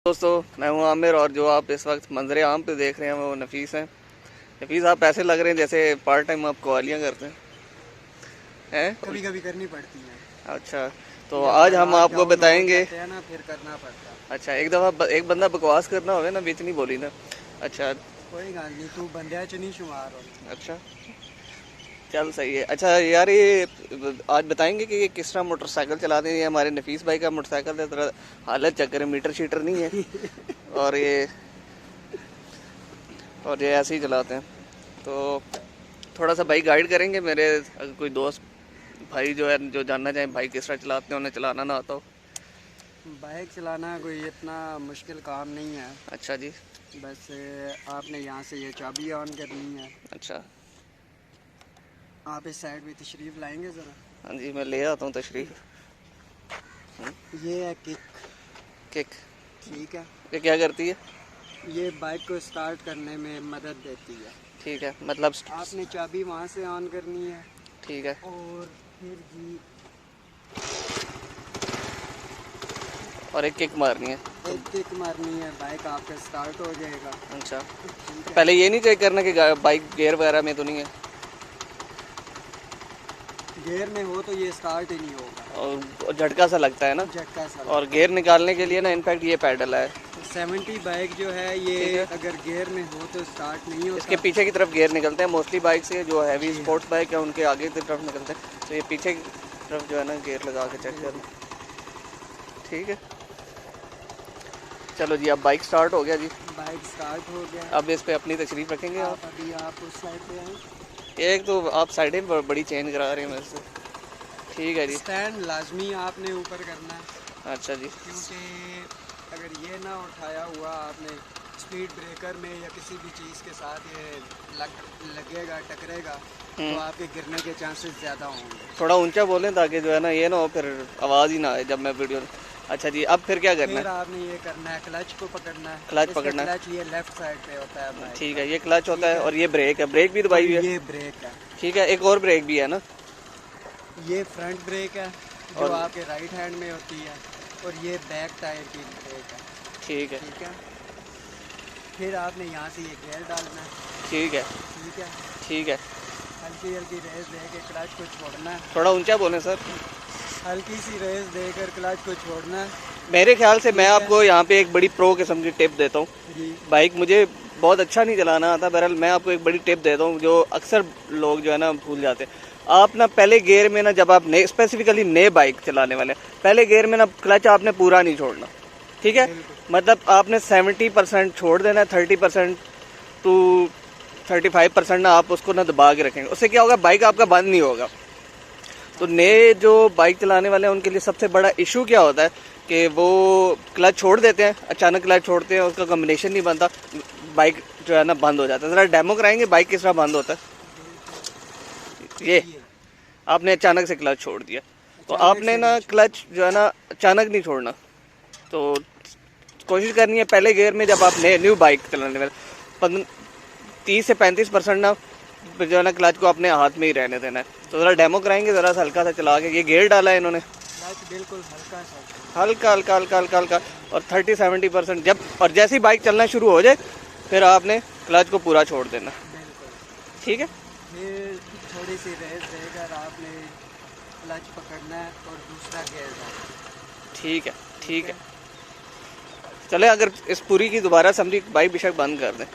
दोस्तों, मैं हूं आमिर और जो आप इस वक्त मंजर आम पे देख रहे हैं वो नफीस हैं। नफीस, आप ऐसे लग रहे हैं जैसे पार्ट टाइम आप कवालियाँ करते हैं। कभी कभी करनी पड़ती है। अच्छा, तो जब आज हम हालात आपको डाउन हो बताएंगे। जाते हैं ना, फिर करना पड़ता है। अच्छा, एक दफ़ा एक बंदा बकवास करना होगा ना, बीच नहीं बोली ना। अच्छा। कोई गल नहीं, तू बंदिया च नहीं शुमार हो। अच्छा, चल सही है। अच्छा यार, ये आज बताएंगे कि ये किस तरह मोटरसाइकिल चलाते हैं। ये हमारे नफीस भाई का मोटरसाइकिल है, थोड़ा हालत चक्कर है, मीटर शीटर नहीं है। और ये ऐसे ही चलाते हैं। तो थोड़ा सा भाई गाइड करेंगे मेरे, अगर कोई दोस्त भाई जो है जो जानना चाहें भाई किस तरह चलाते हैं, उन्हें चलाना ना आता हो। बाइक चलाना कोई इतना मुश्किल काम नहीं है। अच्छा जी। बस आपने यहाँ से ये चाबी ऑन करनी है। अच्छा। आप इस साइड में तशरीफ़ लाएंगे ज़रा। हाँ जी, मैं ले आता हूँ तशरीफ। ये है किक। किक? ठीक है। ये क्या करती है? ये बाइक को स्टार्ट करने में मदद देती है। ठीक है, मतलब आपने चाबी वहाँ से ऑन करनी है। ठीक है। और फिर जी और एक किक मारनी है। एक किक मारनी है, बाइक आपका स्टार्ट हो जाएगा। अच्छा, ठीक तो है। पहले ये नहीं चेक करना कि बाइक गियर वगैरह में तो नहीं है? गियर में हो तो ये स्टार्ट ही नहीं होगा। और झटका सा लगता है ना। झटका सा और गियर निकालने के लिए ना इनफैक्ट ये पैडल है। 70 बाइक जो है ये ठीक है। अगर गियर में हो तो स्टार्ट नहीं होता। इसके पीछे की तरफ गियर निकलते हैं मोस्टली बाइक से, जो हैवी जी स्पोर्ट्स बाइक है उनके आगे की तरफ निकलते हैं। तो ये पीछे की तरफ जो है ना गियर लगा के चेक करो। ठीक है, चलो जी, अब बाइक स्टार्ट हो गया जी। बाइक स्टार्ट हो गया। अब इस पे अपनी तशरीफ रखेंगे आप। अभी आप उस साइड पे आए। एक तो आप साइडें बड़ी चेंज करा रहे हैं मेरे से। ठीक है जी। स्टैंड लाजमी आपने ऊपर करना है, अच्छा जी। क्योंकि अगर ये ना उठाया हुआ आपने स्पीड ब्रेकर में या किसी भी चीज़ के साथ ये लगेगा, टकरेगा, तो आपके गिरने के चांसेस ज़्यादा होंगे। थोड़ा ऊंचा बोलें ताकि जो है ना ये ना हो फिर आवाज़ ही ना आए जब मैं वीडियो। अच्छा जी, अब फिर क्या करना फिर है? आपने ये करना है, क्लच को पकड़ना है। क्लच इसका पकड़ना है। क्लच ये लेफ्ट साइड पे होता है बाइक ठीक का। है, ये क्लच होता ठीक है है। और ये ब्रेक है, ब्रेक भी और दबाई हुई है। ये ब्रेक है। ठीक है, एक और ब्रेक भी है ना। ये फ्रंट ब्रेक है जो और आपके राइट हैंड में होती है, और ये बैक टायर की ब्रेक है। ठीक है। ठीक है। फिर आपने यहाँ से ये गियर डालना है। ठीक है। ठीक है। ठीक है। हल्की हल्की रेस दे के क्लच को छोड़ना है। थोड़ा ऊंचा बोलें सर। हल्की सी रेस देकर क्लच को छोड़ना है। मेरे ख्याल से मैं ठीक है आपको यहाँ पे एक बड़ी प्रो किस्म की टिप देता हूँ। जी। बाइक मुझे बहुत अच्छा नहीं चलाना आता, बहरहाल मैं आपको एक बड़ी टिप देता हूँ जो अक्सर लोग जो है ना भूल जाते हैं। आप ना पहले गियर में ना, जब आप नए स्पेसिफिकली नए बाइक चलाने वाले हैं, पहले गियर में ना क्लच आपने पूरा नहीं छोड़ना। ठीक है, बिल्कुल। मतलब आपने 70% छोड़ देना है, 30% टू 35% ना आप उसको ना दबा के रखेंगे। उससे क्या होगा, बाइक आपका बंद नहीं होगा। तो नए जो बाइक चलाने वाले हैं उनके लिए सबसे बड़ा इशू क्या होता है कि वो क्लच छोड़ देते हैं, अचानक क्लच छोड़ते हैं, उसका कॉम्बिनेशन नहीं बनता, बाइक जो है ना बंद हो जाता है। ज़रा डेमो कराएंगे बाइक किस तरह बंद होता है। ये आपने अचानक से क्लच छोड़ दिया, तो आपने ना क्लच जो है ना अचानक नहीं छोड़ना। तो कोशिश करनी है पहले गियर में जब आप न्यू बाइक चलाने वाले 30 से 35% ना जो है ना क्लच को अपने हाथ में ही रहने देना है। तो ज़रा डेमो कराएंगे ज़रा सा हल्का सा चला के। ये गियर डाला है इन्होंने, क्लच बिल्कुल हल्का सा। हल्का हल्का हल्का हल्का हल्का। और 30-70% जब, और जैसे ही बाइक चलना शुरू हो जाए फिर आपने क्लच को पूरा छोड़ देना। बिल्कुल। ठीक है। फिर थोड़ी सी रेस देकर आपने क्लच पकड़ना है और दूसरा गियर डालना। ठीक है। ठीक है, चले अगर इस पूरी की दोबारा समरी बाइक बेशक बंद कर दें,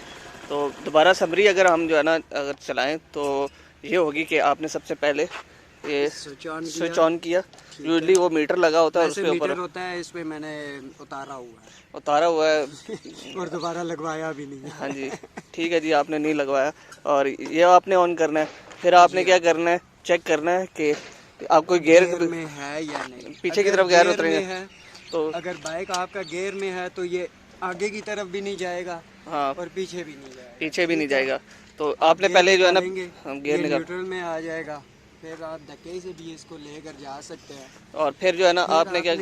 तो दोबारा समरी अगर हम जो है ना अगर चलाएं तो ये होगी कि आपने सबसे पहले ये स्विच ऑन किया। यूजली वो मीटर लगा होता है, उसके ऊपर मीटर होता है, इस पे मैंने उतारा हुआ है। उतारा हुआ है। और दोबारा लगवाया भी नहीं है। हाँ जी, ठीक है जी, आपने नहीं लगवाया। और ये आपने ऑन करना है। फिर आपने क्या करना है, चेक करना है कि आपको गियर में है या नहीं। पीछे की तरफ गियर उतरेंगे है तो अगर बाइक आपका गियर में है तो ये आगे की तरफ भी नहीं जाएगा, हाँ, और पीछे भी नहीं जाएगा। पीछे भी नहीं जाएगा। तो आपने पहले जो है ना हम गियर निकाल, न्यूट्रल में आ जाएगा। फिर आप धक्के से भी इसको लेकर जा सकते हैं। और फिर जो है ना आपने क्या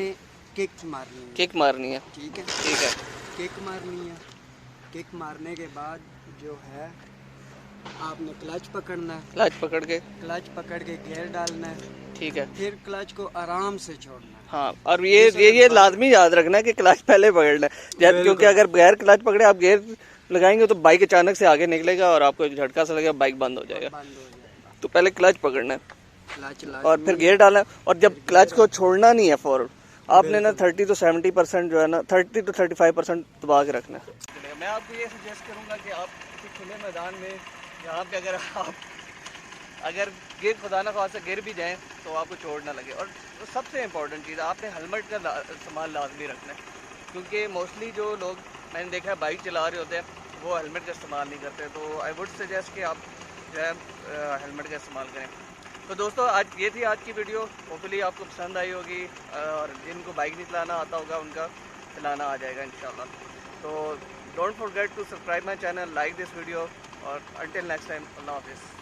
किक मारनी है। किक मारनी है। ठीक है। ठीक है। किक मारनी है। किक मारने के बाद जो है आपने क्लच पकड़ना है। क्लच पकड़ के गियर डालना है। ठीक है। फिर क्लच को आराम से छोड़ना है। हाँ, और ये लाजमी याद रखना है कि क्लच पहले पकड़ना है, क्योंकि अगर बगैर क्लच पकड़े आप गियर लगाएंगे तो बाइक अचानक से आगे निकलेगा और आपको एक झटका सा लगेगा, बाइक बंद हो जाएगा। तो पहले क्लच पकड़ना है क्लच और फिर गियर डालना है, और जब क्लच को छोड़ना नहीं है फौरन, आपने ना 30 to 70% जो है ना 30 to 35% दबा के रखना है। मैं आपको ये सजेस्ट करूँगा कि आप किसी खुले मैदान में यहाँ पे अगर गिर खुदा ना खासा गिर भी जाएँ तो आपको चोट ना लगे। और सबसे इम्पोर्टेंट चीज़, आपने हेलमेट का इस्तेमाल लाजमी रखना है, क्योंकि मोस्टली जो लोग मैंने देखा है बाइक चला रहे होते हैं वो हेलमेट का इस्तेमाल नहीं करते। तो आई वुड सजेस्ट कि आप जो है हेलमेट का इस्तेमाल करें। तो दोस्तों ये थी आज की वीडियो, होपफुली आपको पसंद आई होगी, और जिनको बाइक नहीं चलाना आता होगा उनका चलाना आ जाएगा इंशाल्लाह। तो don't forget to subscribe my channel, like this video, और अंटिल नेक्स्ट टाइम, अल्लाह हाफिज़।